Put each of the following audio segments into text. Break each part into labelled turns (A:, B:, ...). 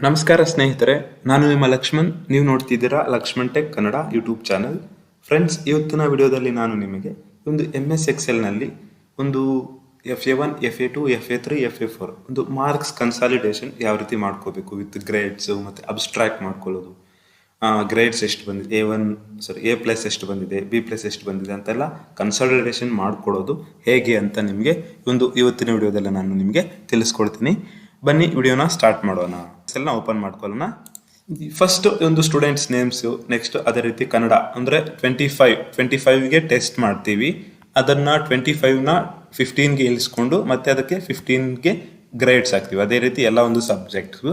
A: ನಮಸ್ಕಾರ ಸ್ನೇಹಿತರೆ, ನಾನು ನಿಮ್ಮ ಲಕ್ಷ್ಮಣ್. ನೀವು ನೋಡ್ತಿದ್ದೀರಾ Lakshman tech Kannada YouTube channel. Friends, ಇವತ್ತಿನ ವಿಡಿಯೋದಲ್ಲಿ ನಾನು ನಿಮಗೆ ಒಂದು MS ಎಕ್ಸೆಲ್ನಲ್ಲಿ ಒಂದು FA1, FA2, FA3, FA4 ಒಂದು ಮಾರ್ಕ್ಸ್ ಕನ್ಸಾಲಿಡೇಷನ್ ಯಾವ ರೀತಿ ಮಾಡ್ಕೋಬೇಕು ವಿತ್ ಗ್ರೇಡ್ಸ್ ಮತ್ತು ಅಬ್ಸ್ಟ್ರಾಕ್ಟ್ ಮಾಡ್ಕೊಳ್ಳೋದು. ಗ್ರೇಡ್ಸ್ ಎಷ್ಟು ಬಂದಿದೆ, A+ ಎಷ್ಟು ಬಂದಿದೆ, B+ ಎಷ್ಟು ಬಂದಿದೆ ಅಂತೆಲ್ಲ ಕನ್ಸಾಲಿಡೇಷನ್ ಮಾಡ್ಕೊಳ್ಳೋದು ಹೇಗೆ ಅಂತ ನಿಮಗೆ ಇವತ್ತಿನ ವಿಡಿಯೋದಲ್ಲಿ ನಾನು ನಿಮಗೆ ತಿಳಿಸ್ಕೊಡ್ತೀನಿ. ಬನ್ನಿ ವಿಡಿಯೋನ ಸ್ಟಾರ್ಟ್ ಮಾಡೋಣ. ಎಲ್ಲ ಓಪನ್ ಮಾಡ್ಕೊಳ್ಳೋಣ. ಫಸ್ಟ್ ಒಂದು ಸ್ಟೂಡೆಂಟ್ಸ್ ನೇಮ್ಸು, ನೆಕ್ಸ್ಟ್ ಅದೇ ರೀತಿ ಕನ್ನಡ ಅಂದರೆ 25ಗೆ ಟೆಸ್ಟ್ ಮಾಡ್ತೀವಿ. ಅದನ್ನು 25ನ 15ಗೆ ಇಳಿಸ್ಕೊಂಡು ಮತ್ತೆ ಅದಕ್ಕೆ 15ಗೆ ಗ್ರೇಡ್ಸ್ ಹಾಕ್ತೀವಿ. ಅದೇ ರೀತಿ ಎಲ್ಲ ಒಂದು ಸಬ್ಜೆಕ್ಟ್ಸು.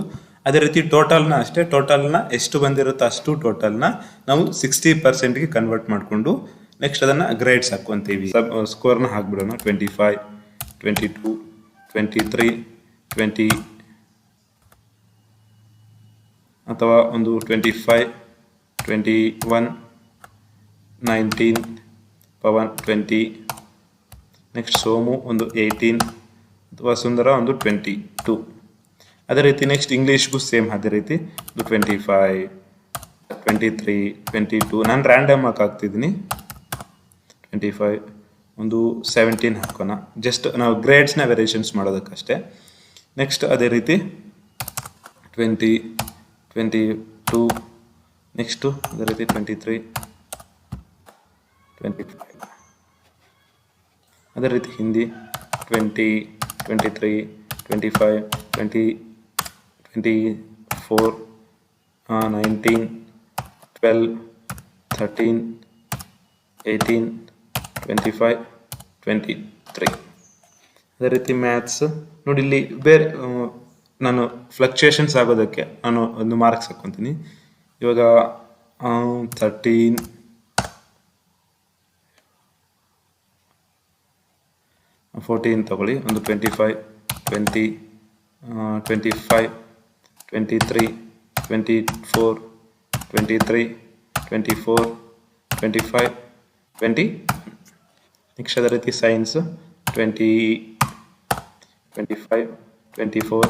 A: ಅದೇ ರೀತಿ ಟೋಟಲ್ನ ಅಷ್ಟೇ, ಟೋಟಲ್ನ ಎಷ್ಟು ಬಂದಿರುತ್ತೋ ಅಷ್ಟು ಟೋಟಲ್ನ ನಾವು 60%ಗೆ ಕನ್ವರ್ಟ್ ಮಾಡಿಕೊಂಡು ನೆಕ್ಸ್ಟ್ ಅದನ್ನು ಗ್ರೇಡ್ಸ್ ಹಾಕ್ಕೊತೀವಿ. ಸ್ಕೋರ್ನ ಹಾಕ್ಬಿಡೋಣ. 25, 22, 23, 20 ಅಥವಾ ಒಂದು 25, 21, 19, ಪವನ್ 20, ನೆಕ್ಸ್ಟ್ ಸೋಮು ಒಂದು 18 ಅಥವಾ ಸುಂದರ ಒಂದು 22. ಅದೇ ರೀತಿ ನೆಕ್ಸ್ಟ್ ಇಂಗ್ಲೀಷ್ಗೂ ಸೇಮ್ ಅದೇ ರೀತಿ ಒಂದು 25, 23, 22. ನಾನು ರ್ಯಾಂಡಮ್ ಹಾಕ್ತಿದ್ದೀನಿ. 25 ಒಂದು 17 ಹಾಕೋಣ. ಜಸ್ಟ್ ನಾವು ಗ್ರೇಡ್ಸ್ನ ವೇರಿಯೇಷನ್ಸ್ ಮಾಡೋದಕ್ಕಷ್ಟೇ. ನೆಕ್ಸ್ಟ್ ಅದೇ ರೀತಿ 20, 22, ನೆಕ್ಸ್ಟು ಅದೇ ರೀತಿ 23, 25. ಅದೇ ರೀತಿ ಹಿಂದಿ 20, 23, 25, 20, 24, 19, 12, 13, 18, 25, 23. ಅದೇ ರೀತಿ ಮ್ಯಾಥ್ಸ್ ನೋಡಿ, ಇಲ್ಲಿ ಬೇರೆ ನಾನು ಫ್ಲಕ್ಚುಯೇಷನ್ಸ್ ಆಗೋದಕ್ಕೆ ನಾನು ಒಂದು ಮಾರ್ಕ್ಸ್ ಹಾಕ್ಕೊತೀನಿ. ಇವಾಗ 13, 14 ತಗೊಳ್ಳಿ. ಒಂದು 25, 20, 25, 23, 24, 23, 24, 25, 20. ನೆಕ್ಸ್ಟ್ ಅದೇ ರೀತಿ ಸೈನ್ಸ್ 20, 25, 24,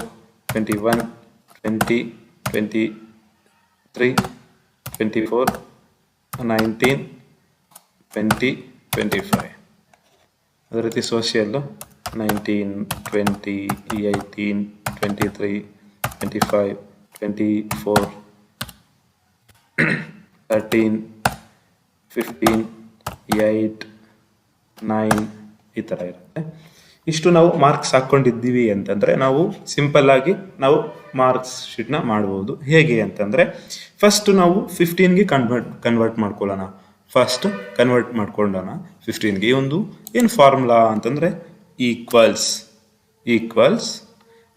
A: 21, 20, 23, 24, 19, 20, 25. ಅದೇ ರೀತಿ ಸೋಷಿಯಲ್ಲು 19, 20, 18, 23, 25, 24, 13, 15, 8, 9 ಈ ಥರ ಇರುತ್ತೆ. ಇಷ್ಟು ನಾವು ಮಾರ್ಕ್ಸ್ ಹಾಕ್ಕೊಂಡಿದ್ದೀವಿ ಅಂತಂದರೆ ನಾವು ಸಿಂಪಲ್ ಆಗಿ ನಾವು ಮಾರ್ಕ್ಸ್ ಶೀಟ್ನ ಮಾಡ್ಬೋದು. ಹೇಗೆ ಅಂತಂದರೆ ಫಸ್ಟ್ ನಾವು 15ಗೆ ಕನ್ವರ್ಟ್ ಮಾಡ್ಕೊಳ್ಳೋಣ. ಫಸ್ಟ್ ಕನ್ವರ್ಟ್ ಮಾಡ್ಕೊಳ್ಳೋಣ 15ಗೆ. ಒಂದು ಏನು ಫಾರ್ಮುಲಾ ಅಂತಂದರೆ ಈಕ್ವಲ್ಸ್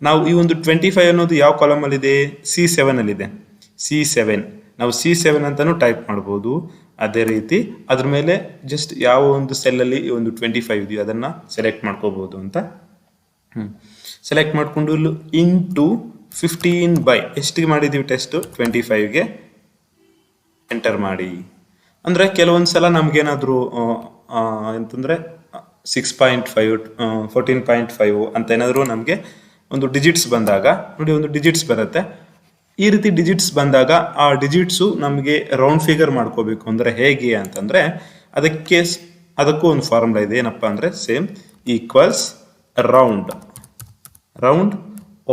A: ನಾವು ಈ ಒಂದು 25 ಅನ್ನೋದು ಯಾವ ಕಾಲಮಲ್ಲಿದೆ? C7ಅಲ್ಲಿದೆ. C7 ನಾವು C7 ಅಂತಲೂ ಟೈಪ್ ಮಾಡ್ಬೋದು. ಅದೇ ರೀತಿ ಅದ್ರ ಮೇಲೆ ಜಸ್ಟ್ ಯಾವ ಒಂದು ಸೆಲ್ಲಲ್ಲಿ ಈ ಒಂದು 25 ಇದೆಯೋ ಅದನ್ನು ಸೆಲೆಕ್ಟ್ ಮಾಡ್ಕೋಬೋದು ಅಂತ ಸೆಲೆಕ್ಟ್ ಮಾಡಿಕೊಂಡು ಇಲ್ಲಿ ಇಂಟು 15 ಎಷ್ಟಿಗೆ ಮಾಡಿದ್ದೀವಿ ಟೆಸ್ಟ್ 25ಗೆ ಎಂಟರ್ ಮಾಡಿ. ಅಂದರೆ ಕೆಲವೊಂದು ಸಲ ನಮಗೇನಾದರೂ ಅಂತಂದರೆ 6.5, 14.5 ಅಂತ ಏನಾದರೂ ನಮಗೆ ಒಂದು ಡಿಜಿಟ್ಸ್ ಬಂದಾಗ ನೋಡಿ, ಒಂದು ಡಿಜಿಟ್ಸ್ ಬರುತ್ತೆ. ಈ ರೀತಿ ಡಿಜಿಟ್ಸ್ ಬಂದಾಗ ಆ ಡಿಜಿಟ್ಸು ನಮಗೆ ರೌಂಡ್ ಫಿಗರ್ ಮಾಡ್ಕೋಬೇಕು. ಅಂದರೆ ಹೇಗೆ ಅಂತಂದರೆ ಅದಕ್ಕೂ ಒಂದು ಫಾರ್ಮುಲಾ ಇದೆ. ಏನಪ್ಪ ಅಂದರೆ same equals round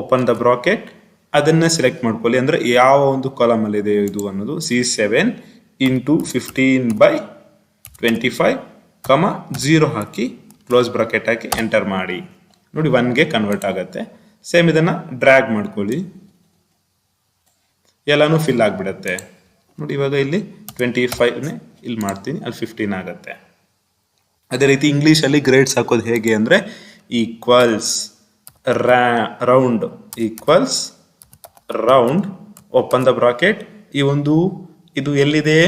A: open the bracket, ಅದನ್ನೇ ಸೆಲೆಕ್ಟ್ ಮಾಡ್ಕೊಳ್ಳಿ. ಅಂದರೆ ಯಾವ ಒಂದು ಕಾಲಮಲ್ಲಿ ಇದೆ ಇದು ಅನ್ನೋದು C7 ಇಂಟು 15/25, 0 ಹಾಕಿ ಕ್ಲೋಸ್ ಬ್ರಾಕೆಟ್ ಹಾಕಿ ಎಂಟರ್ ಮಾಡಿ. ನೋಡಿ 1ಗೆ ಕನ್ವರ್ಟ್ ಆಗುತ್ತೆ. ಸೇಮ್ ಇದನ್ನು ಡ್ರ್ಯಾಗ್ ಮಾಡ್ಕೊಳ್ಳಿ, ಎಲ್ಲನೂ ಫಿಲ್ ಆಗಿಬಿಡತ್ತೆ. ನೋಡಿ ಇವಾಗ ಇಲ್ಲಿ 25ನೇ ಇಲ್ಲಿ ಮಾಡ್ತೀನಿ, ಅಲ್ಲಿ 15 ಆಗುತ್ತೆ. ಅದೇ ರೀತಿ ಇಂಗ್ಲೀಷಲ್ಲಿ ಗ್ರೇಡ್ಸ್ ಹಾಕೋದು ಹೇಗೆ ಅಂದರೆ equals round open the bracket. ಇದು ಎಲ್ಲಿದೆ?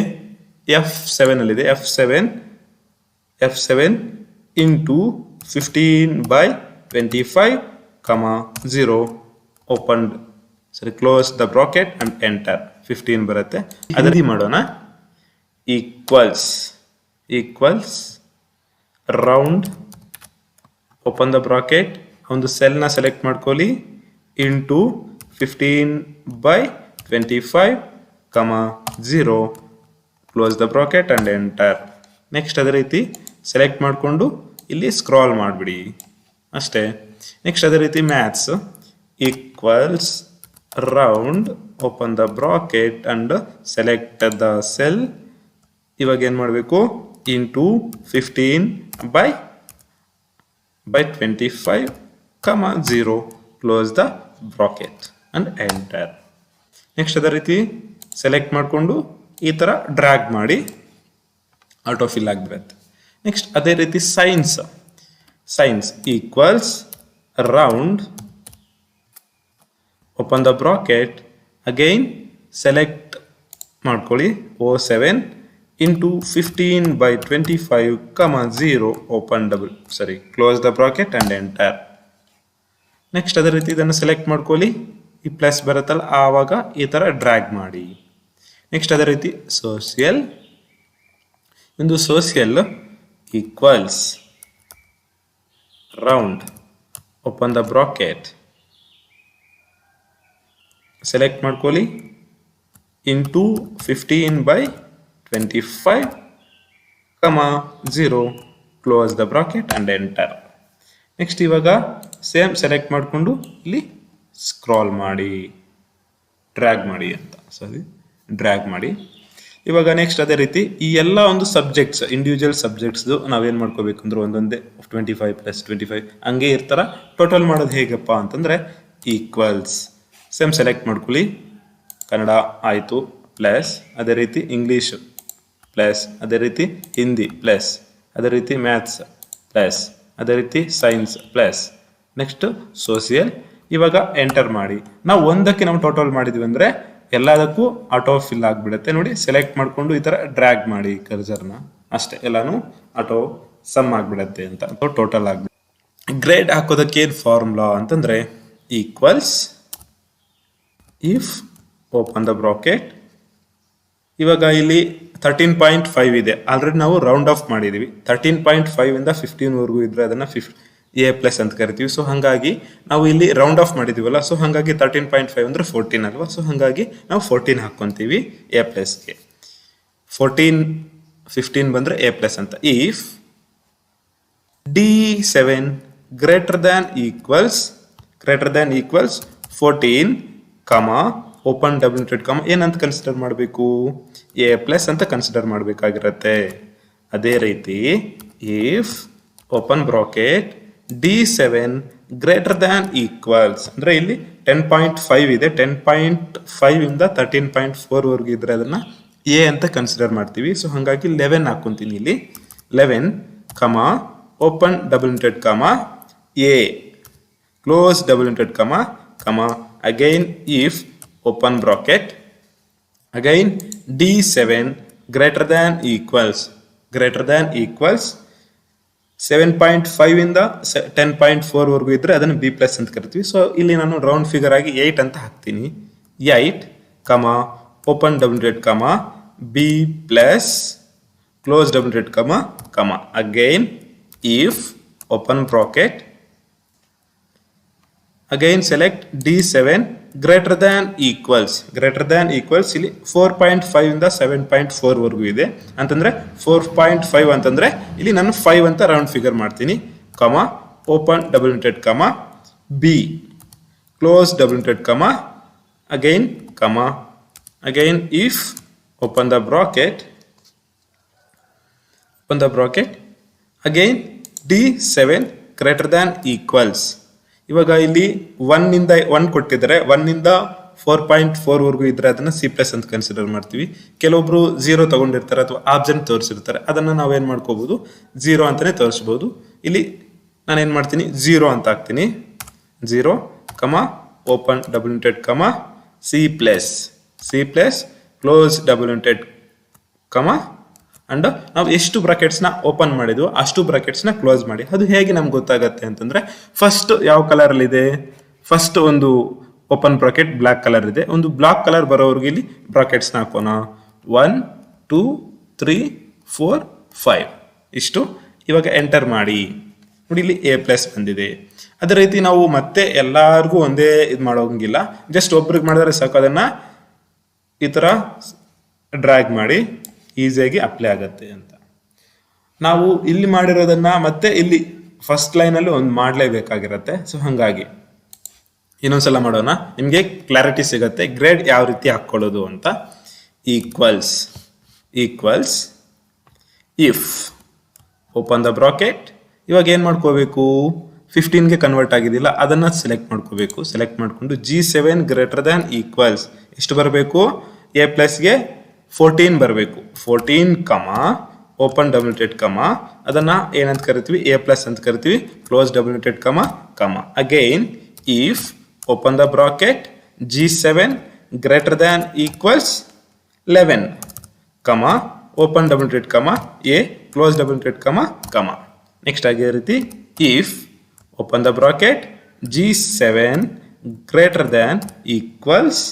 A: F7ಅಲ್ಲಿದೆ. F7 into 15/25, 0 opened close the bracket and enter. 15 ಬರುತ್ತೆ. ಅದೇ ಮಾಡೋಣ. Equals round open the bracket, ಒಂದು ಸೆಲ್ನ ಸೆಲೆಕ್ಟ್ ಮಾಡ್ಕೊಳ್ಳಿ, into 15/25, 0, close the bracket and enter. Next ಅದೇ ರೀತಿ ಸೆಲೆಕ್ಟ್ ಮಾಡಿಕೊಂಡು ಇಲ್ಲಿ ಸ್ಕ್ರಾಲ್ ಮಾಡಿಬಿಡಿ ಅಷ್ಟೇ. ನೆಕ್ಸ್ಟ್ ಅದೇ ರೀತಿ maths equals round, open the bracket and select the cell. ಇವಾಗ ಏನು ಮಾಡಬೇಕು, into 15/25, 0, close the bracket and enter. Next ಅದೇ ರೀತಿ ಸೆಲೆಕ್ಟ್ ಮಾಡಿಕೊಂಡು ಈ ಥರ ಡ್ರ್ಯಾಗ್ ಮಾಡಿ ಆಟೋಫಿಲ್ ಆಗಿಬಿಡುತ್ತೆ. ನೆಕ್ಸ್ಟ್ ಅದೇ ರೀತಿ science equals round, open the bracket, again select ಮಾಡ್ಕೊಳ್ಳಿ 07 into 15/25, 0, close the bracket and enter. Next ಅದೇ ರೀತಿ ಇದನ್ನು ಸೆಲೆಕ್ಟ್ ಮಾಡ್ಕೊಳ್ಳಿ, ಈ ಪ್ಲಸ್ ಬರುತ್ತಲ್ಲ ಆವಾಗ ಈ ಥರ ಡ್ರ್ಯಾಗ್ ಮಾಡಿ. ನೆಕ್ಸ್ಟ್ ಅದೇ ರೀತಿ social equals round, open the bracket, select ಮಾಡ್ಕೊಳ್ಳಿ into 15/25, 0, close the bracket and enter. Next ಇವಾಗ ಸೇಮ್ ಸೆಲೆಕ್ಟ್ ಮಾಡಿಕೊಂಡು ಇಲ್ಲಿ ಸ್ಕ್ರಾಲ್ ಮಾಡಿ, ಡ್ರ್ಯಾಗ್ ಮಾಡಿ. ಇವಾಗ ನೆಕ್ಸ್ಟ್ ಅದೇ ರೀತಿ ಈ ಎಲ್ಲ ಒಂದು ಸಬ್ಜೆಕ್ಟ್ಸ್, ಇಂಡಿವಿಜುವಲ್ ಸಬ್ಜೆಕ್ಟ್ಸ್ದು ನಾವೇನು ಮಾಡ್ಕೋಬೇಕು ಅಂದ್ರೆ ಒಂದೊಂದೇ 25+25 ಹಂಗೆ ಇರ್ತಾರ. ಟೋಟಲ್ ಮಾಡೋದು ಹೇಗಪ್ಪ ಅಂತಂದರೆ ಈಕ್ವಲ್ಸ್, ಸೇಮ್ ಸೆಲೆಕ್ಟ್ ಮಾಡ್ಕೊಳ್ಳಿ, ಕನ್ನಡ ಆಯಿತು ಪ್ಲಸ್, ಅದೇ ರೀತಿ ಇಂಗ್ಲೀಷು ಪ್ಲಸ್, ಅದೇ ರೀತಿ ಹಿಂದಿ ಪ್ಲಸ್, ಅದೇ ರೀತಿ ಮ್ಯಾಥ್ಸ್ ಪ್ಲಸ್, ಅದೇ ರೀತಿ ಸೈನ್ಸ್ ಪ್ಲಸ್, ನೆಕ್ಸ್ಟ್ ಸೋಷಿಯಲ್. ಇವಾಗ ಎಂಟರ್ ಮಾಡಿ. ನಾವು ಒಂದಕ್ಕೆ ನಾವು ಟೋಟಲ್ ಮಾಡಿದ್ವಿ ಅಂದರೆ ಎಲ್ಲದಕ್ಕೂ ಆಟೋ ಫಿಲ್ ಆಗಿಬಿಡುತ್ತೆ. ನೋಡಿ, ಸೆಲೆಕ್ಟ್ ಮಾಡಿಕೊಂಡು ಈ ಥರ ಡ್ರ್ಯಾಗ್ ಮಾಡಿ ಕರ್ಸರ್ನ, ಅಷ್ಟೇ, ಎಲ್ಲಾನು ಆಟೋ ಸಮ್ ಆಗಿಬಿಡುತ್ತೆ ಅಂತ ಟೋಟಲ್ ಆಗಿಬಿಡುತ್ತೆ. ಗ್ರೇಡ್ ಹಾಕೋದಕ್ಕೆ ಏನು ಫಾರ್ಮುಲಾ ಅಂತಂದರೆ equals if, open the bracket. ಇವಾಗ ಇಲ್ಲಿ 13.5 ಇದೆ, ಆಲ್ರೆಡಿ ನಾವು ರೌಂಡ್ ಆಫ್ ಮಾಡಿದ್ದೀವಿ. 13.5 ಇಂದ 15ವರೆಗೂ ಇದ್ರೆ ಅದನ್ನು A+ ಅಂತ ಕರಿತೀವಿ. ಸೊ ಹಾಗಾಗಿ ನಾವು ಇಲ್ಲಿ ರೌಂಡ್ ಆಫ್ ಮಾಡಿದೀವಲ್ಲ, ಸೊ ಹಾಗಾಗಿ 13.5 ಅಂದ್ರೆ 14 ಅಲ್ವಾ. ಸೊ ಹಾಗಾಗಿ ನಾವು 14 ಹಾಕ್ಕೊಂತೀವಿ A+ಗೆ. 14, 15 ಬಂದರೆ A+ ಅಂತ. If D7 greater than equals 14, open double inverted comma ಏನಂತ ಕನ್ಸಿಡರ್ ಮಾಡಬೇಕು, A+ ಅಂತ ಕನ್ಸಿಡರ್ ಮಾಡಬೇಕಾಗಿರತ್ತೆ. ಅದೇ ರೀತಿ if, open bracket, D7 greater than equals ಅಂದರೆ ಇಲ್ಲಿ 10.5 ಇದೆ, 10.5 ಇಂದ 13.4 ಇದ್ರೆ ಅದನ್ನ A ಅಂತ ಕನ್ಸಿಡರ್ ಮಾಡ್ತೀವಿ. ಸೊ ಹಾಗಾಗಿ 11 ಹಾಕೊಂತೀನಿ ಇಲ್ಲಿ. 11, ಓಪನ್ ಡಬಲ್ ಇಂಟೆಡ್ ಕಾಮ A, ಕ್ಲೋಸ್ ಡಬಲ್ ಇಂಟೆಡ್ ಕಾಮ, again if, open bracket, again D7 greater than equals 7.5 ಇಂದ 10.4 ಇದ್ರೆ ಅದನ್ನು B+ ಅಂತ ಕರಿತೀವಿ. ಸೊ ಇಲ್ಲಿ ನಾನು ರೌಂಡ್ ಫಿಗರ್ ಆಗಿ 8 ಅಂತ ಹಾಕ್ತೀನಿ. 8, ಓಪನ್ ಡಬಲ್ ಇಂಟೆಡ್ ಕಾಮ B+, ಕ್ಲೋಸ್ ಡಬಲ್ ಇಂಟೆಡ್ ಕಾಮ, again if, open bracket, again select D7 greater than equals ಇಲ್ಲಿ 4.5 ಇಂದ 7.4 ಇದೆ ಅಂತಂದ್ರೆ 4.5 ಅಂತಂದ್ರೆ ಇಲ್ಲಿ ನಾನು 5 ಅಂತ ರೌಂಡ್ ಫಿಗರ್ ಮಾಡ್ತೀನಿ, ಓಪನ್ ಡಬಲ್ ಇಂಟೆಡ್ ಕಾಮ B, ಕ್ಲೋಸ್ ಡಬಲ್ ಇಂಟೆಡ್ ಕಾಮ, again if, open the bracket, again D7 greater than equals. ಇವಾಗ ಇಲ್ಲಿ 1 ಕೊಟ್ಟಿದ್ದಾರೆ, 1 ಇಂದ 4.4 ಇದ್ರೆ ಅದನ್ನ C+ ಅಂತ ಕನ್ಸಿಡರ್ ಮಾಡ್ತೀವಿ. ಕೆಲವೊಬ್ರು 0 ತಗೊಂಡಿರ್ತಾರೆ ಅಥವಾ ಆಬ್ಸೆಂಟ್ ತೋರಿಸಿರ್ತಾರೆ, ಅದನ್ನ ನಾವೇನ್ ಮಾಡ್ಕೋಬಹುದು, 0 ಅಂತಾನೆ ತೋರಿಸಬಹುದು. ಇಲ್ಲಿ ನಾನೇನ್ ಮಾಡ್ತೀನಿ, 0 ಅಂತ ಹಾಕ್ತೀನಿ. 0, ಓಪನ್ ಡಬಲ್ ಇಂಟೆಡ್ ಕಾಮ C+, ಕ್ಲೋಸ್ ಡಬಲ್ ಇಂಟೆಡ್ ಕಾಮ, ಅಂಡ್ ನಾವು ಎಷ್ಟು ಬ್ರಾಕೆಟ್ಸ್ನ ಓಪನ್ ಮಾಡಿದ್ವು ಅಷ್ಟು ಬ್ರಾಕೆಟ್ಸ್ನ ಕ್ಲೋಸ್ ಮಾಡಿ. ಅದು ಹೇಗೆ ನಮ್ಗೆ ಗೊತ್ತಾಗತ್ತೆ ಅಂತಂದ್ರೆ, ಫಸ್ಟ್ ಯಾವ ಕಲರ್ ಅಲ್ಲಿ ಇದೆ, ಫಸ್ಟ್ ಒಂದು ಓಪನ್ ಬ್ರಾಕೆಟ್ ಬ್ಲಾಕ್ ಕಲರ್ ಇದೆ, ಒಂದು ಬ್ಲಾಕ್ ಕಲರ್ ಬರೋವರೆಗೆ ಇಲ್ಲಿ ಬ್ರಾಕೆಟ್ಸ್ನ ಹಾಕೋಣ. 1, 2, 3, 4, 5 ಇಷ್ಟು. ಇವಾಗ ಎಂಟರ್ ಮಾಡಿ. ನೋಡಿ, ಇಲ್ಲಿ A+ ಬಂದಿದೆ. ಅದೇ ರೀತಿ ನಾವು ಮತ್ತೆ ಎಲ್ಲರಿಗೂ ಒಂದೇ ಇದು ಮಾಡೋಂಗಿಲ್ಲ, ಜಸ್ಟ್ ಒಬ್ರಿಗೆ ಮಾಡಿದ್ರೆ ಸಾಕು. ಅದನ್ನು ಈ ಥರ ಡ್ರ್ಯಾಗ್ ಮಾಡಿ ಈಸಿಯಾಗಿ ಅಪ್ಲೈ ಆಗುತ್ತೆ ಅಂತ. ನಾವು ಇಲ್ಲಿ ಮಾಡಿರೋದನ್ನ ಮತ್ತೆ ಇಲ್ಲಿ ಫಸ್ಟ್ ಲೈನಲ್ಲಿ ಒಂದು ಮಾಡಲೇಬೇಕಾಗಿರುತ್ತೆ. ಸೊ ಹಾಗಾಗಿ ಇನ್ನೊಂದ್ಸಲ ಮಾಡೋಣ, ನಿಮಗೆ ಕ್ಲಾರಿಟಿ ಸಿಗುತ್ತೆ ಗ್ರೇಡ್ ಯಾವ ರೀತಿ ಹಾಕ್ಕೊಳ್ಳೋದು ಅಂತ. Equals if open the bracket. ಇವಾಗ ಏನು ಮಾಡ್ಕೋಬೇಕು, 15ಗೆ ಕನ್ವರ್ಟ್ ಆಗಿದಿಲ್ಲ ಅದನ್ನು ಸೆಲೆಕ್ಟ್ ಮಾಡ್ಕೋಬೇಕು. ಸೆಲೆಕ್ಟ್ ಮಾಡಿಕೊಂಡು G7 ಗ್ರೇಟರ್ ದ್ಯಾನ್ ಈಕ್ವಲ್ಸ್ ಎಷ್ಟು ಬರಬೇಕು, A ಪ್ಲಸ್ಗೆ 14 ಬರಬೇಕು. 14 ಕಮ ಓಪನ್ ಡಬ್ಲ್ಯೂಟೆಡ್ ಕಮ, ಅದನ್ನು ಏನಂತ ಕರಿತೀವಿ, A ಪ್ಲಸ್ ಅಂತ ಕರಿತೀವಿ. ಕ್ಲೋಸ್ ಡಬ್ಲ್ಯೂಟೆಡ್ ಕಮ ಕಮ. Again if open the bracket G7 greater than equals 11 ಕಮ ಓಪನ್ ಡಬ್ಲ್ಯೂಟೆಡ್ ಕಮ A ಕ್ಲೋಸ್ ಡಬ್ಲ್ಯೂಟೆಡ್ ಕಮ ಕಮ. ನೆಕ್ಸ್ಟ್ ಅದೇ ರೀತಿ if open the bracket G7 greater than equals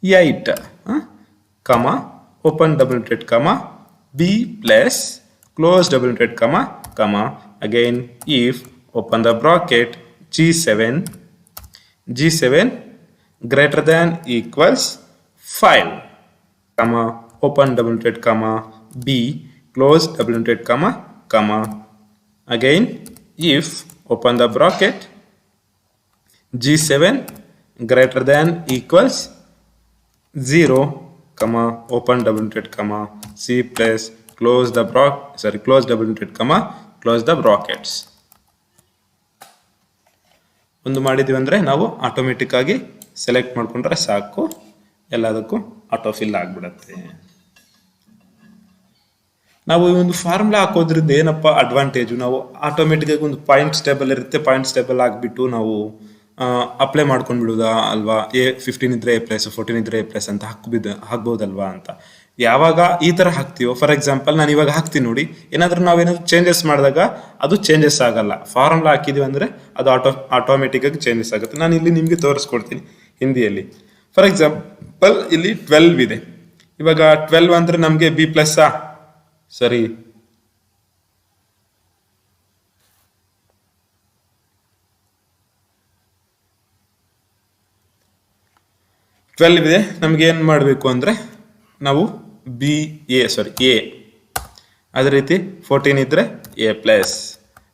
A: 8 ಕಮ ಓಪನ್ ಡಬ್ಲ್ಯೂಟೆಡ್ ಕಮ B ಪ್ಲಸ್ ಕ್ಲೋಸ್ ಡಬ್ಲ್ಯೂಟೆಡ್ ಕಮ ಕಮ. Again if open the bracket G7 greater than equals 5 comma open double-bracket comma B close double-bracket comma comma. Again if open the bracket G7 greater than equals 0 comma open double-bracket comma C plus close the close double-bracket comma close the brackets. ಒಂದು ಮಾಡಿದ್ವಿ ಅಂದರೆ ನಾವು automatic ಆಗಿ select ಮಾಡ್ಕೊಂಡ್ರೆ ಸಾಕು, ಎಲ್ಲದಕ್ಕೂ auto fill ಆಗಿಬಿಡುತ್ತೆ. ನಾವು ಈ ಒಂದು ಫಾರ್ಮುಲಾ ಹಾಕೋದ್ರಿಂದ ಏನಪ್ಪ ಅಡ್ವಾಂಟೇಜು, ನಾವು ಆಟೋಮೆಟಿಕ್ ಆಗಿ ಒಂದು ಪಾಯಿಂಟ್ಸ್ ಟೇಬಲ್ ಇರುತ್ತೆ, ಪಾಯಿಂಟ್ಸ್ ಟೇಬಲ್ ಆಗಿಬಿಟ್ಟು ನಾವು ಅಪ್ಲೈ ಮಾಡ್ಕೊಂಡು ಬಿಡೋದಾ ಅಲ್ವಾ. 15 ಇದ್ರೆ A ಪ್ಲಸ್, 14 ಇದ್ರೆ A ಪ್ಲಸ್ ಅಂತ ಹಾಕ್ಬೋದಲ್ವಾ ಅಂತ. ಯಾವಾಗ ಈ ಥರ ಹಾಕ್ತೀವೋ, ಫಾರ್ ಎಕ್ಸಾಂಪಲ್ ನಾನು ಇವಾಗ ಹಾಕ್ತೀನಿ ನೋಡಿ, ನಾವೇನಾದ್ರೂ ಚೇಂಜಸ್ ಮಾಡಿದಾಗ ಅದು ಚೇಂಜಸ್ ಆಗಲ್ಲ. ಫಾರ್ಮುಲಾ ಹಾಕಿದೀವಿ ಅಂದರೆ ಅದು ಆಟೋಮೆಟಿಕ್ ಆಗಿ ಚೇಂಜಸ್ ಆಗುತ್ತೆ. ನಾನು ಇಲ್ಲಿ ನಿಮಗೆ ತೋರಿಸ್ಕೊಡ್ತೀನಿ ಹಿಂದಿಯಲ್ಲಿ. ಫಾರ್ ಎಕ್ಸಾಂಪಲ್ ಇಲ್ಲಿ 12 ಇದೆ. ಇವಾಗ 12 ಅಂದರೆ ನಮಗೆ B ಪ್ಲಸ್ಸಾ, ಸರಿ 12 ಇದೆ. ನಮ್ಗೆ ಏನು ಮಾಡಬೇಕು ಅಂದರೆ ನಾವು A ಅದೇ ರೀತಿ 14 ಇದ್ರೆ A ಪ್ಲಸ್,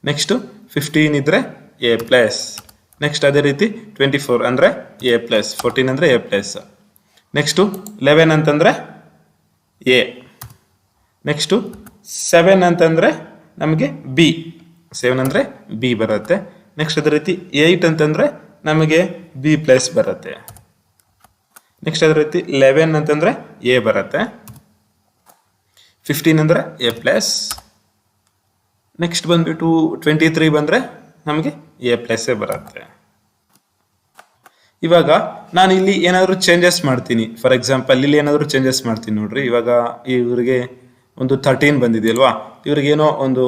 A: ನೆಕ್ಸ್ಟು 15 ಇದ್ರೆ A ಪ್ಲಸ್, ನೆಕ್ಸ್ಟ್ ಅದೇ ರೀತಿ 24 ಅಂದರೆ A ಪ್ಲಸ್, 14 ಅಂದರೆ A ಪ್ಲಸ್, ನೆಕ್ಸ್ಟು 11 ಅಂತಂದರೆ A, ನೆಕ್ಸ್ಟು 7 ಅಂತಂದರೆ ನಮಗೆ B, 7 ಅಂದರೆ B ಬರುತ್ತೆ. ನೆಕ್ಸ್ಟ್ ಅದೇ ರೀತಿ 8 ಅಂತಂದರೆ ನಮಗೆ B ಪ್ಲಸ್ ಬರುತ್ತೆ. ನೆಕ್ಸ್ಟ್ ಅದೇ ರೀತಿ 11 ಅಂತಂದರೆ A ಬರುತ್ತೆ, 15 ಅಂದರೆ A ಪ್ಲಸ್, ನೆಕ್ಸ್ಟ್ ಬಂದ್ಬಿಟ್ಟು 23 ಬಂದರೆ ನಮಗೆ A ಪ್ಲಸ್ಸೇ ಬರುತ್ತೆ. ಇವಾಗ ನಾನು ಇಲ್ಲಿ ಏನಾದರೂ ಚೇಂಜಸ್ ಮಾಡ್ತೀನಿ, ಫಾರ್ ಎಕ್ಸಾಂಪಲ್ ಇಲ್ಲಿ ಏನಾದರೂ ಚೇಂಜಸ್ ಮಾಡ್ತೀನಿ ನೋಡ್ರಿ. ಇವಾಗ ಇವರಿಗೆ ಒಂದು 13 ಬಂದಿದೆಯಲ್ವಾ, ಇವ್ರಿಗೇನೋ ಒಂದು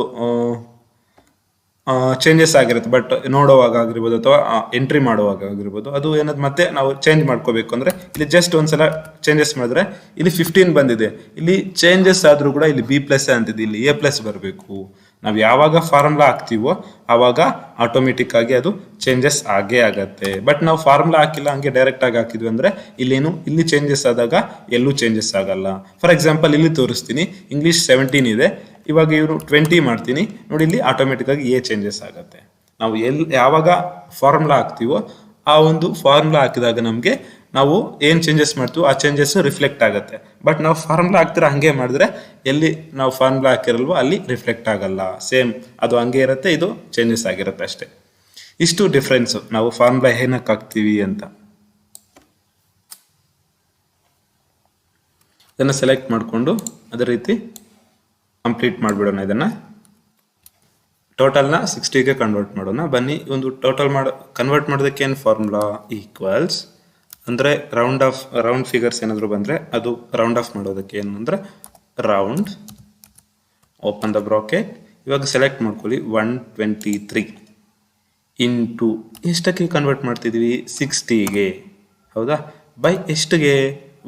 A: ಚೇಂಜಸ್ ಆಗಿರುತ್ತೆ, ಬಟ್ ನೋಡುವಾಗ ಆಗಿರ್ಬೋದು ಅಥವಾ ಎಂಟ್ರಿ ಮಾಡುವಾಗ ಆಗಿರ್ಬೋದು, ಅದು ಏನಾದ್ರು ಮತ್ತೆ ನಾವು ಚೇಂಜ್ ಮಾಡ್ಕೋಬೇಕು ಅಂದರೆ ಇಲ್ಲಿ ಜಸ್ಟ್ ಒಂದ್ಸಲ ಚೇಂಜಸ್ ಮಾಡಿದ್ರೆ ಇಲ್ಲಿ 15 ಬಂದಿದೆ, ಇಲ್ಲಿ ಚೇಂಜಸ್ ಆದರೂ ಕೂಡ ಇಲ್ಲಿ B ಪ್ಲಸ್ ಅಂತಿದೆ, ಇಲ್ಲಿ A ಪ್ಲಸ್ ಬರಬೇಕು. ನಾವು ಯಾವಾಗ ಫಾರ್ಮುಲಾ ಹಾಕ್ತೀವೋ ಆವಾಗ ಆಟೋಮೆಟಿಕ್ ಆಗಿ ಅದು ಚೇಂಜಸ್ ಆಗೇ ಆಗತ್ತೆ. ಬಟ್ ನಾವು ಫಾರ್ಮುಲಾ ಹಾಕಿಲ್ಲ, ಹಂಗೆ ಡೈರೆಕ್ಟ್ ಆಗಿ ಹಾಕಿದ್ವಿ ಅಂದರೆ ಇಲ್ಲಿ ಚೇಂಜಸ್ ಆದಾಗ ಎಲ್ಲೂ ಚೇಂಜಸ್ ಆಗಲ್ಲ. ಫಾರ್ ಎಕ್ಸಾಂಪಲ್ ಇಲ್ಲಿ ತೋರಿಸ್ತೀನಿ, ಇಂಗ್ಲೀಷ್ 17 ಇದೆ, ಇವಾಗ ಇವರು 20 ಮಾಡ್ತೀನಿ ನೋಡಿ, ಇಲ್ಲಿ ಆಟೋಮೆಟಿಕ್ ಆಗಿ A ಚೇಂಜಸ್ ಆಗುತ್ತೆ. ನಾವು ಯಾವಾಗ ಫಾರ್ಮುಲಾ ಹಾಕ್ತೀವೋ ಆ ಒಂದು ಫಾರ್ಮುಲಾ ಹಾಕಿದಾಗ ನಮಗೆ ನಾವು ಏನು ಚೇಂಜಸ್ ಮಾಡ್ತೀವೋ ಆ ಚೇಂಜಸ್ ರಿಫ್ಲೆಕ್ಟ್ ಆಗುತ್ತೆ. ಬಟ್ ನಾವು ಫಾರ್ಮುಲಾ ಹಾಕ್ತಿರೋ ಹಂಗೆ ಮಾಡಿದ್ರೆ ಎಲ್ಲಿ ನಾವು ಫಾರ್ಮುಲಾ ಹಾಕಿರಲ್ವೋ ಅಲ್ಲಿ ರಿಫ್ಲೆಕ್ಟ್ ಆಗಲ್ಲ, ಸೇಮ್ ಅದು ಹಂಗೆ ಇರುತ್ತೆ, ಇದು ಚೇಂಜಸ್ ಆಗಿರುತ್ತೆ ಅಷ್ಟೇ. ಇಷ್ಟು ಡಿಫ್ರೆನ್ಸು ನಾವು ಫಾರ್ಮುಲಾ ಏನಕ್ಕೆ ಹಾಕ್ತೀವಿ ಅಂತ. ಇದನ್ನು ಸೆಲೆಕ್ಟ್ ಮಾಡಿಕೊಂಡು ಅದೇ ರೀತಿ ಕಂಪ್ಲೀಟ್ ಮಾಡಿಬಿಡೋಣ. ಇದನ್ನು ಟೋಟಲ್ನ 60ಗೆ ಕನ್ವರ್ಟ್ ಮಾಡೋಣ. ಬನ್ನಿ, ಒಂದು ಟೋಟಲ್ ಕನ್ವರ್ಟ್ ಮಾಡೋದಕ್ಕೆ ಏನು ಫಾರ್ಮುಲಾ, ಈಕ್ವಲ್ಸ್ ಅಂದರೆ ರೌಂಡ್ ಫಿಗರ್ಸ್ ಏನಾದರೂ ಬಂದರೆ ಅದು ರೌಂಡ್ ಆಫ್ ಮಾಡೋದಕ್ಕೆ ಏನಂದರೆ ರೌಂಡ್, ಓಪನ್ ದ ಬ್ರಾಕೆಟ್. ಇವಾಗ ಸೆಲೆಕ್ಟ್ ಮಾಡ್ಕೊಳ್ಳಿ 123 ಇಂಟು ಎಷ್ಟಕ್ಕೆ ಕನ್ವರ್ಟ್ ಮಾಡ್ತಿದ್ವಿ, 60ಗೆ, ಹೌದಾ, ಬೈ ಎಷ್ಟಿಗೆ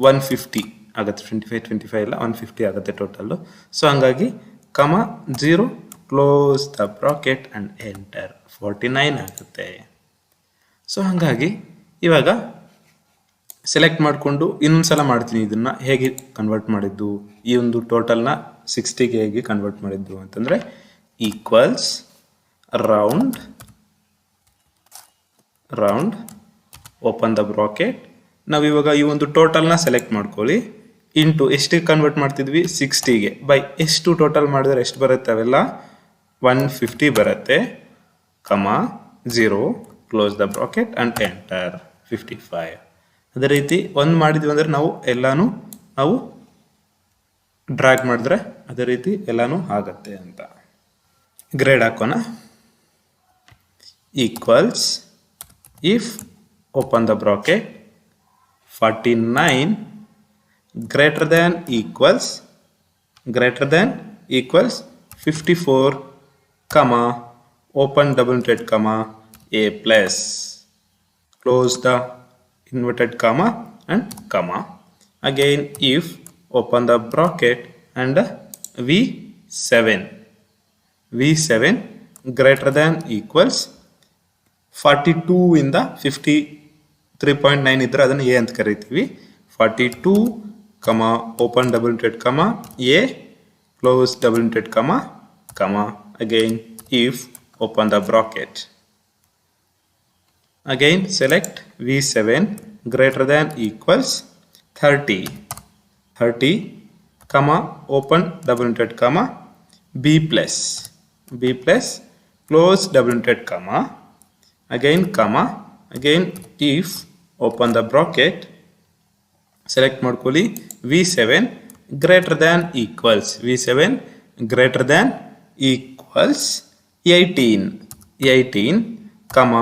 A: 150 ಆಗುತ್ತೆ. 25 ಇಲ್ಲ 150 ಆಗುತ್ತೆ ಟೋಟಲ್ಲು. ಸೊ ಹಂಗಾಗಿ ಕಮ 0 close the bracket and enter 49 ಆಗುತ್ತೆ. ಸೊ ಹಾಗಾಗಿ ಇವಾಗ ಸೆಲೆಕ್ಟ್ ಮಾಡಿಕೊಂಡು ಇನ್ನೊಂದ್ಸಲ ಮಾಡ್ತೀನಿ ಇದನ್ನು ಹೇಗೆ ಕನ್ವರ್ಟ್ ಮಾಡಿದ್ದು, ಈ ಒಂದು ಟೋಟಲ್ನ 60ಗೆ ಹೇಗೆ ಕನ್ವರ್ಟ್ ಮಾಡಿದ್ದು ಅಂತಂದರೆ equals round open the bracket. ನಾವು ಇವಾಗ ಈ ಒಂದು ಟೋಟಲ್ನ ಸೆಲೆಕ್ಟ್ ಮಾಡ್ಕೊಳ್ಳಿ, ಇಂಟು ಎಷ್ಟಿಗೆ ಕನ್ವರ್ಟ್ ಮಾಡ್ತಿದ್ವಿ 60ಗೆ, ಬೈ ಎಷ್ಟು ಟೋಟಲ್ ಮಾಡಿದ್ರೆ ಎಷ್ಟು ಬರುತ್ತೆ ಅವೆಲ್ಲ 150 ಬರುತ್ತೆ, ಕಮ 0 close the bracket and enter 55. ಅದೇ ರೀತಿ ಒಂದು ಮಾಡಿದ್ವಿ ಅಂದರೆ ನಾವು ಎಲ್ಲಾನು ನಾವು ಡ್ರ್ಯಾಗ್ ಮಾಡಿದ್ರೆ ಅದೇ ರೀತಿ ಎಲ್ಲಾನು ಆಗತ್ತೆ ಅಂತ. ಗ್ರೇಡ್ ಹಾಕೋಣ. Equals if open the bracket 49 greater than equals 54 comma open double inverted comma a plus close the inverted comma and comma. Again if open the bracket and v7 greater than equals 42 ಇಂದ 53.9 ಇದ್ರೆ ಅದನ್ನು a ಅಂತ ಕರಿತೀವಿ. 42 comma open double inverted comma a close double inverted comma again if open the bracket. Again select v7 greater than equals 30 comma open double inverted comma b plus close double inverted comma again if open the bracket. Select ಮಾಡ್ಕೊಳ್ಳಿ v7 greater than equals 18 comma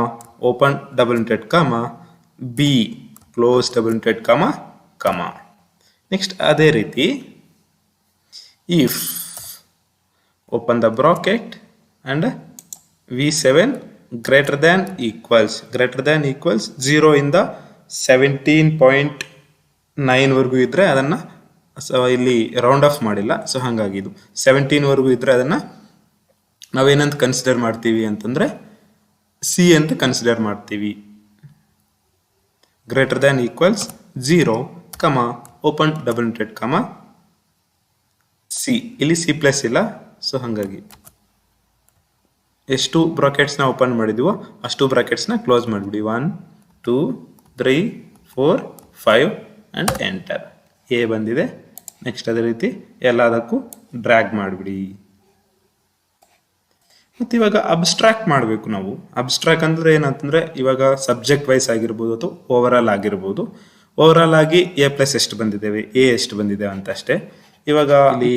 A: open double inverted comma b close double inverted comma. Next ಅದೇ ರೀತಿ if open the bracket and v7 greater than equals 0 ಇಂದ 17.9 ವರೆಗೂ ಇದ್ರೆ ಅದನ್ನು ಇಲ್ಲಿ round of ಮಾಡಿಲ್ಲ, so ಹಾಗಾಗಿ ಇದು 17 ವರೆಗೂ ಇದ್ರೆ ಅದನ್ನು ನಾವೇನಂತ ಕನ್ಸಿಡರ್ ಮಾಡ್ತೀವಿ ಅಂತಂದರೆ ಸಿ ಅಂತ ಕನ್ಸಿಡರ್ ಮಾಡ್ತೀವಿ. ಗ್ರೇಟರ್ ದ್ಯಾನ್ ಈಕ್ವಲ್ಸ್ 0 ಕಮ ಓಪನ್ ಡಬಲ್ ಇಂಟೆಡ್ ಕಮ ಸಿ, ಇಲ್ಲಿ ಸಿ ಪ್ಲಸ್ ಇಲ್ಲ, ಸೊ ಹಾಗಾಗಿ ಎಷ್ಟು ಬ್ರಾಕೆಟ್ಸ್ನ ಓಪನ್ ಮಾಡಿದೀವೋ ಅಷ್ಟು ಬ್ರಾಕೆಟ್ಸ್ನ ಕ್ಲೋಸ್ ಮಾಡಿಬಿಡಿ. 1 2 3 4 5 ಆ್ಯಂಡ್ ಎಂಟರ್. ಎ ಬಂದಿದೆ. ನೆಕ್ಸ್ಟ್ ಅದೇ ರೀತಿ ಎಲ್ಲದಕ್ಕೂ ಡ್ರ್ಯಾಗ್ ಮಾಡಿಬಿಡಿ. ಮತ್ತು ಇವಾಗ ಅಬ್ಸ್ಟ್ರಾಕ್ಟ್ ಮಾಡಬೇಕು ನಾವು. ಅಬ್ಸ್ಟ್ರಾಕ್ಟ್ ಅಂದರೆ ಏನಂತಂದರೆ ಇವಾಗ ಸಬ್ಜೆಕ್ಟ್ ವೈಸ್ ಆಗಿರ್ಬೋದು ಅಥವಾ ಓವರಾಲ್ ಆಗಿರ್ಬೋದು. ಓವರಾಲ್ ಆಗಿ ಎ ಪ್ಲಸ್ ಎಷ್ಟು ಬಂದಿದ್ದೇವೆ, ಎ ಎಷ್ಟು ಬಂದಿದ್ದೇವೆ ಅಂತ ಅಷ್ಟೇ. ಇವಾಗ ಅಲ್ಲಿ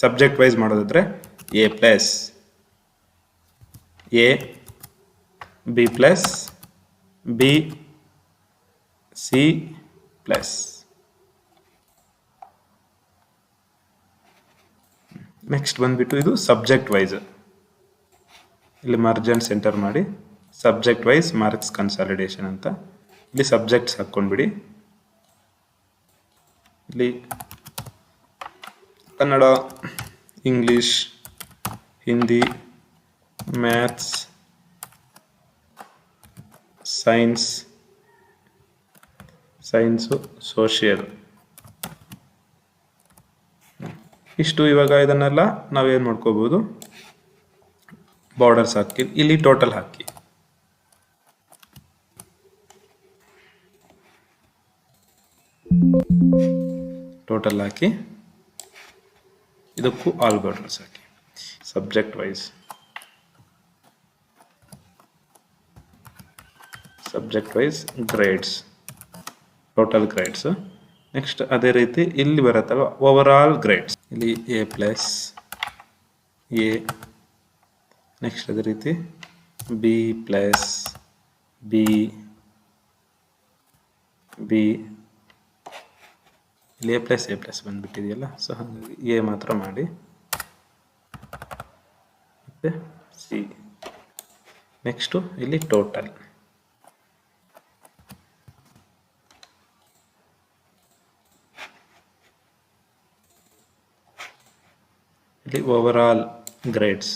A: ಸಬ್ಜೆಕ್ಟ್ ವೈಸ್ ಮಾಡೋದಾದರೆ A plus A, B plus B, C plus. Next ಬಂದ್ಬಿಟ್ಟು ಇದು ಸಬ್ಜೆಕ್ಟ್ ವೈಸ್. ಇಲ್ಲಿ ಮಾರ್ಜಿನ್ ಸೆಂಟರ್ ಮಾಡಿ ಸಬ್ಜೆಕ್ಟ್ ವೈಸ್ ಮಾರ್ಕ್ಸ್ ಕನ್ಸಾಲಿಡೇಷನ್ ಅಂತ ಇಲ್ಲಿ ಸಬ್ಜೆಕ್ಟ್ಸ್ ಹಾಕ್ಕೊಂಡ್ಬಿಡಿ. ಇಲ್ಲಿ Kannada, English, Hindi, maths, science, social ಇಷ್ಟು. ಇವಾಗ ಇದನ್ನೆಲ್ಲ ನಾವೇನು ಮಾಡ್ಕೋಬೋದು, ಬಾರ್ಡರ್ಸ್ ಹಾಕಿ ಇಲ್ಲಿ ಟೋಟಲ್ ಹಾಕಿ. ಟೋಟಲ್ ಹಾಕಿ ಇದಕ್ಕೂ ಆಲ್ ಬಾರ್ಡರ್ಸ್ ಹಾಕಿ. Subject wise grades, total grades. Next ಅದೇ ರೀತಿ ಇಲ್ಲಿ ಬರುತ್ತಲ್ವ ಓವರ್ ಆಲ್ ಗ್ರೇಡ್ಸ್, ಇಲ್ಲಿ ಎ ಪ್ಲಸ್ ಎ. ನೆಕ್ಸ್ಟ್ ಅದೇ ರೀತಿ ಬಿ ಪ್ಲಸ್ ಬಿ, ಇಲ್ಲಿ ಎ ಪ್ಲಸ್ ಬಂದ್ಬಿಟ್ಟಿದೆಯಲ್ಲ, ಸೊ ಹಾಗಾಗಿ ಎ ಮಾತ್ರ ಮಾಡಿ. ಮತ್ತೆ ಸಿ. ನೆಕ್ಸ್ಟು ಇಲ್ಲಿ ಟೋಟಲ್, ಇಲ್ಲಿ over all grades,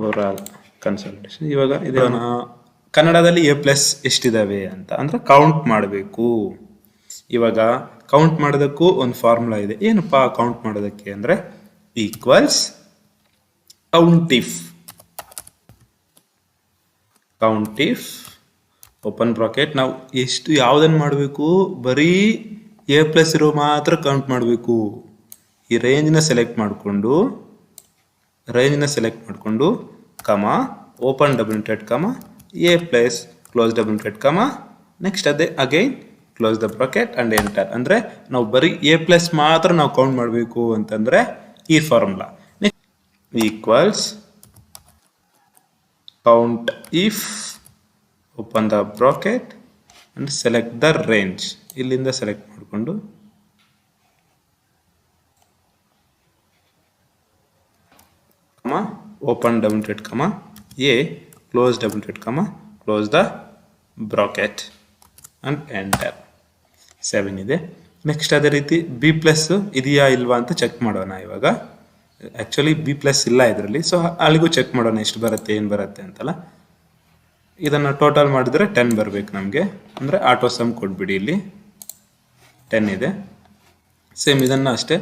A: overall consultation. ಇವಾಗ ಇದನ್ನ ಕನ್ನಡದಲ್ಲಿ ಎ ಪ್ಲಸ್ ಎಷ್ಟಿದಾವೆ ಅಂತ ಅಂದ್ರೆ ಕೌಂಟ್ ಮಾಡಬೇಕು. ಇವಾಗ ಕೌಂಟ್ ಮಾಡೋದಕ್ಕೂ ಒಂದು ಫಾರ್ಮುಲಾ ಇದೆ. ಏನಪ್ಪಾ ಕೌಂಟ್ ಮಾಡೋದಕ್ಕೆ ಅಂದ್ರೆ ಈಕ್ವಲ್ಸ್ ಕೌಂಟಿಫ್ ಓಪನ್ ಬ್ರಾಕೆಟ್. ನಾವು ಎಷ್ಟು ಯಾವುದನ್ನು ಮಾಡಬೇಕು, ಬರೀ ಎ ಪ್ಲಸ್ ಇರೋ ಮಾತ್ರ ಕೌಂಟ್ ಮಾಡಬೇಕು. ಈ ರೇಂಜ್ನ ಸೆಲೆಕ್ಟ್ ಮಾಡಿಕೊಂಡು ಕಮ open double inverted comma A plus close double inverted ಕಮ ನೆಕ್ಸ್ಟ್ ಅದೇ again close the bracket and enter. ಅಂದರೆ ನಾವು ಬರೀ ಎ ಪ್ಲಸ್ ಮಾತ್ರ ನಾವು ಕೌಂಟ್ ಮಾಡಬೇಕು ಅಂತಂದರೆ ಈ formula. Next equals count if open the bracket and select the range. ಇಲ್ಲಿಂದ ಸೆಲೆಕ್ಟ್ ಮಾಡಿಕೊಂಡು open double inverted comma A close double inverted comma close the bracket and enter. 7 ಇದೆ. ನೆಕ್ಸ್ಟ್ ಅದೇ ರೀತಿ ಬಿ ಪ್ಲಸ್ ಇದೆಯಾ ಇಲ್ವಾ ಅಂತ ಚೆಕ್ ಮಾಡೋಣ. ಇವಾಗ ಆ್ಯಕ್ಚುಲಿ ಬಿ ಪ್ಲಸ್ ಇಲ್ಲ ಇದರಲ್ಲಿ, ಸೊ ಅಲ್ಲಿಗೂ ಚೆಕ್ ಮಾಡೋಣ ಎಷ್ಟು ಬರುತ್ತೆ ಏನು ಬರುತ್ತೆ ಅಂತಲ್ಲ. ಇದನ್ನು ಟೋಟಲ್ ಮಾಡಿದರೆ 10 ಬರಬೇಕು ನಮಗೆ, ಅಂದರೆ ಆಟೋ ಸಮ್ ಕೊಟ್ಬಿಡಿ. ಇಲ್ಲಿ 10 ಇದೆ. ಸೇಮ್ ಇದನ್ನು ಅಷ್ಟೇ.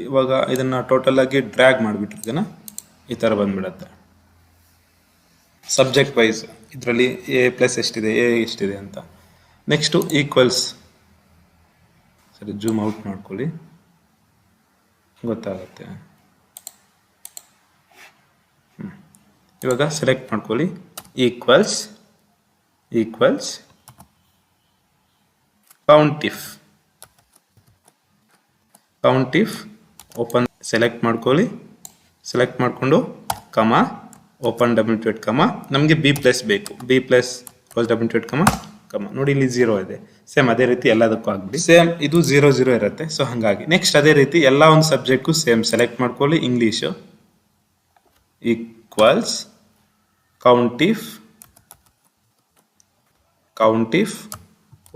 A: ಇವಾಗ ಇದನ್ನು ಟೋಟಲ್ ಆಗಿ ಡ್ರ್ಯಾಗ್ ಮಾಡಿಬಿಟ್ರೆ ಇದನ್ನು ಈ ಥರ ಬಂದ್ಬಿಡತ್ತೆ. ಸಬ್ಜೆಕ್ಟ್ ವೈಸ್ ಇದರಲ್ಲಿ ಎ ಪ್ಲಸ್ ಎಷ್ಟಿದೆ, ಎ ಎಷ್ಟಿದೆ ಅಂತ. Next equals. ಸರಿ, ಜೂಮ್ ಔಟ್ ಮಾಡ್ಕೊಳ್ಳಿ, ಗೊತ್ತಾಗುತ್ತೆ. ಇವಾಗ ಸೆಲೆಕ್ಟ್ ಮಾಡ್ಕೊಳ್ಳಿ. ಈಕ್ವಲ್ಸ್ ಕೌಂಟಿಫ್ ಓಪನ್ ಸೆಲೆಕ್ಟ್ ಮಾಡ್ಕೊಳ್ಳಿ. ಸೆಲೆಕ್ಟ್ ಮಾಡಿಕೊಂಡು ಕಮ ಓಪನ್ ಡಬಲ್ ಇಂಟೆಡ್ ಕಮ ನಮಗೆ ಬಿ ಪ್ಲಸ್ ಬೇಕು. B plus close double inverted ಕಮ ನೋಡಿ ಇಲ್ಲಿ 0 ಇದೆ. ಸೇಮ್ ಅದೇ ರೀತಿ ಎಲ್ಲದಕ್ಕೂ ಆಗ್ಬಿಡಿ. ಸೇಮ್ ಇದು 0 0 ಇರುತ್ತೆ. ಸೊ ಹಾಗಾಗಿ ನೆಕ್ಸ್ಟ್ ಅದೇ ರೀತಿ ಎಲ್ಲ ಒಂದು ಸಬ್ಜೆಕ್ಟ್ಗೂ ಸೇಮ್ ಸೆಲೆಕ್ಟ್ ಮಾಡ್ಕೊಳ್ಳಿ. English equals countif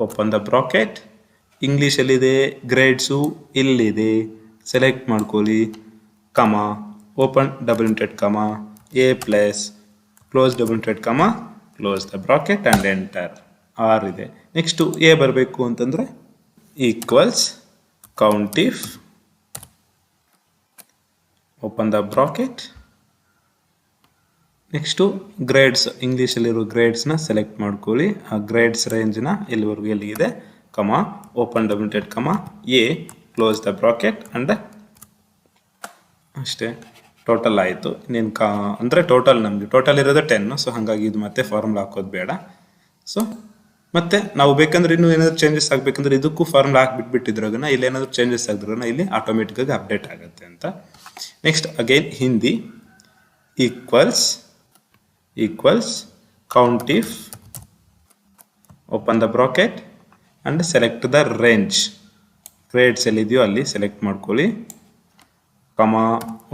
A: open the bracket. ಇಂಗ್ಲೀಷಲ್ಲಿದೆ, ಗ್ರೇಡ್ಸು ಇಲ್ಲಿದೆ. ಸೆಲೆಕ್ಟ್ ಮಾಡ್ಕೊಳ್ಳಿ comma open double inverted comma A plus close double inverted comma close the bracket and enter. 6 ಇದೆ. ನೆಕ್ಸ್ಟು ಎ ಬರಬೇಕು ಅಂತಂದರೆ equals countif open the bracket. Next grades, ಇಂಗ್ಲೀಷಲ್ಲಿರೋ ಗ್ರೇಡ್ಸ್ನ select ಮಾಡ್ಕೊಳ್ಳಿ. ಆ ಗ್ರೇಡ್ಸ್ ರೇಂಜ್ನ ಎಲ್ಲಿವರೆಗೂ ಎಲ್ಲಿಗಿದೆ ಕಮ open double inverted comma A close the bracket and ಅಷ್ಟೇ. ಟೋಟಲ್ ಆಯಿತು. ಇನ್ನೇನು ಅಂದರೆ ನಮಗೆ ಟೋಟಲ್ ಇರೋದು 10. ಸೊ ಹಾಗಾಗಿ ಇದು ಮತ್ತೆ ಫಾರ್ಮುಲಾ ಹಾಕೋದು ಬೇಡ. ಸೊ ಮತ್ತೆ ನಾವು ಬೇಕಂದ್ರೆ ಇನ್ನೂ ಏನಾದರೂ ಚೇಂಜಸ್ ಆಗಬೇಕಂದ್ರೆ ಇದಕ್ಕೂ ಫಾರ್ಮುಲಾ ಹಾಕ್ಬಿಟ್ಟಿದ್ರಾಗನ ಇಲ್ಲಿ ಏನಾದರೂ ಚೇಂಜಸ್ ಆಗಿದ್ರಾಗ ಇಲ್ಲಿ ಆಟೋಮೆಟಿಕ್ಕಾಗಿ ಅಪ್ಡೇಟ್ ಆಗುತ್ತೆ ಅಂತ. Next again Hindi equals countif open the bracket and select the range. Grades ಎಲ್ಲಿದೆಯೋ ಅಲ್ಲಿ ಸೆಲೆಕ್ಟ್ ಮಾಡ್ಕೊಳ್ಳಿ. Comma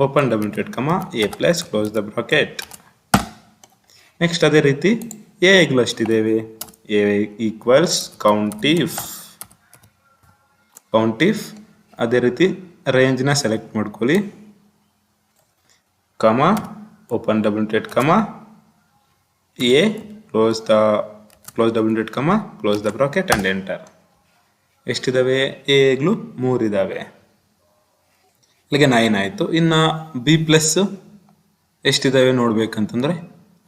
A: open double inverted comma A plus close the bracket. Next ಅದೇ ರೀತಿ ಎಗಳು ಅಷ್ಟಿದ್ದೇವೆ. ಎ ಈಕ್ವಲ್ಸ್ ಕೌಂಟಿಫ್ ಅದೇ ರೀತಿ ರೇಂಜ್ನ ಸೆಲೆಕ್ಟ್ ಮಾಡ್ಕೊಳ್ಳಿ. Comma open double inverted comma A close double inverted comma close the bracket and enter. ಎಷ್ಟಿದ್ದಾವೆ? ಎಗಳು 3 ಇದ್ದಾವೆ. ಅಲ್ಲಿಗೆ 9 ಆಯಿತು. ಇನ್ನು ಬಿ ಪ್ಲಸ್ ಎಷ್ಟಿದ್ದಾವೆ ನೋಡ್ಬೇಕಂತಂದ್ರೆ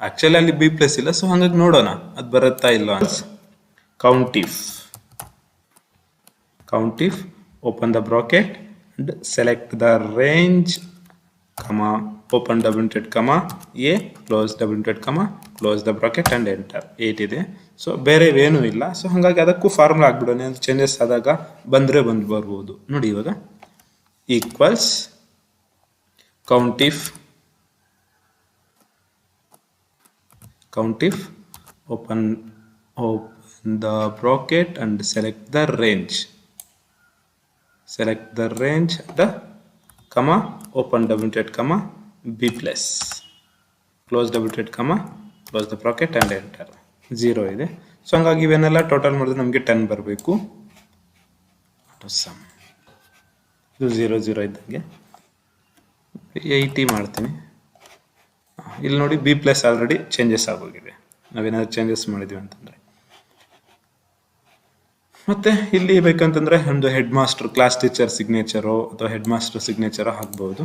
A: ಆ್ಯಕ್ಚುಲಿ ಅಲ್ಲಿ ಬಿ ಪ್ಲಸ್ ಇಲ್ಲ. ಸೊ ಹಾಗಾಗಿ ನೋಡೋಣ ಅದು ಬರುತ್ತಾ ಇಲ್ಲ. Countif open the bracket and select the range comma open double inverted comma A close double inverted comma close the bracket and enter. 8 ಇದೆ. ಸೊ ಬೇರೆ ಏನೂ ಇಲ್ಲ. ಸೊ ಹಾಗಾಗಿ ಅದಕ್ಕೂ ಫಾರ್ಮುಲಾ ಆಗ್ಬಿಡೋಣ. ಅದು ಚೇಂಜಸ್ ಆದಾಗ ಬರ್ಬೋದು ನೋಡಿ. ಇವಾಗ equals ಕೌಂಟಿಫ್ open the bracket and select the range the comma open double inverted comma b plus close double inverted comma close the bracket and enter. 0 ಇದೆ. ಸೊ ಹಂಗಾಗಿ ಇವನ್ನೆಲ್ಲ ಟೋಟಲ್ ಮಾಡಿದ್ರೆ ನಮಗೆ 10 ಬರಬೇಕು. ಇದು 0 0 ಇದ್ದಂಗೆ 80 ಮಾಡ್ತೀನಿ. ಇಲ್ಲಿ ನೋಡಿ ಬಿ ಪ್ಲಸ್ ಆಲ್ರೆಡಿ ಚೇಂಜಸ್ ಆಗೋಗಿದೆ, ನಾವೇನಾದ್ರು ಚೇಂಜಸ್ ಮಾಡಿದ್ವಿ ಅಂತಂದ್ರೆ. ಮತ್ತೆ ಇಲ್ಲಿ ಬೇಕಂತಂದ್ರೆ ಒಂದು ಹೆಡ್ ಮಾಸ್ಟರ್ ಕ್ಲಾಸ್ ಟೀಚರ್ ಸಿಗ್ನೇಚರೋ ಅಥವಾ ಹೆಡ್ ಮಾಸ್ಟರ್ ಸಿಗ್ನೇಚರೋ ಹಾಕ್ಬಹುದು.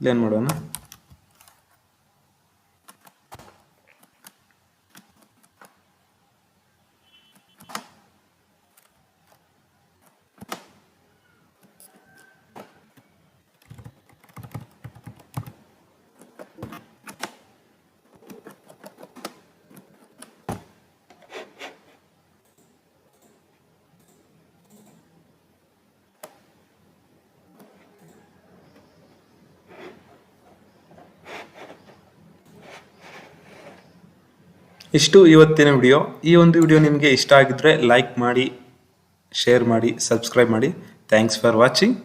A: ಇಲ್ಲೇನ್ ಮಾಡೋಣ, ಇಷ್ಟು ಇವತ್ತಿನ ವಿಡಿಯೋ. ಈ ಒಂದು ವಿಡಿಯೋ ನಿಮಗೆ ಇಷ್ಟ ಆಗಿದ್ರೆ ಲೈಕ್ ಮಾಡಿ, ಶೇರ್ ಮಾಡಿ, ಸಬ್ಸ್ಕ್ರೈಬ್ ಮಾಡಿ. Thanks for watching.